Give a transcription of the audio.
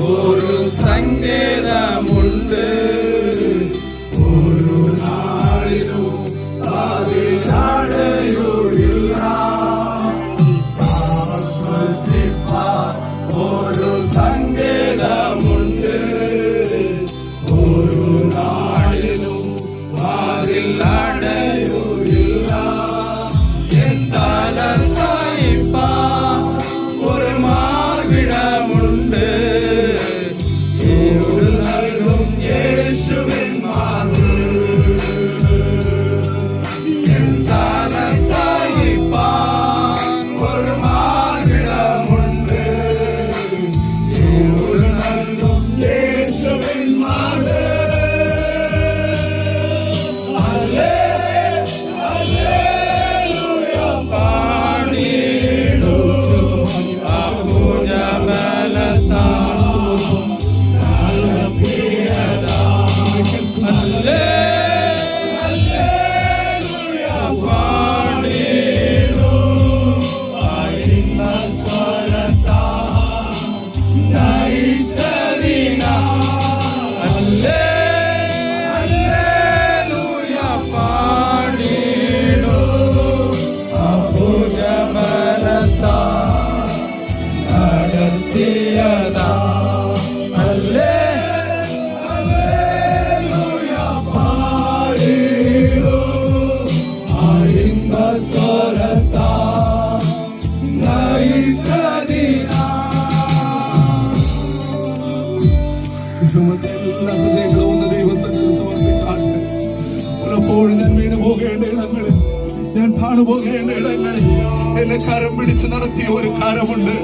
ഒരു സങ്കേതമുണ്ട് ഒരു നാളിലും അതിലടയൂരില്ല ഒരു സങ്കേതമുണ്ട് ഒരു നാളിലും അതിലടയൂരില്ല ഒരു മാർവിടമുണ്ട് എല്ലാ ഹൃദയങ്ങളും ഒന്ന് ദൈവസന്നിധിയിൽ സമർപ്പിച്ചാട്ടെ. പലപ്പോഴും ഞാൻ വീണ് പോകേണ്ട ഇടങ്ങളിൽ, ഞാൻ താണു പോകേണ്ട ഇടങ്ങളിൽ എന്നെ കരം പിടിച്ച് നടത്തിയ ഒരു കരമുണ്ട്.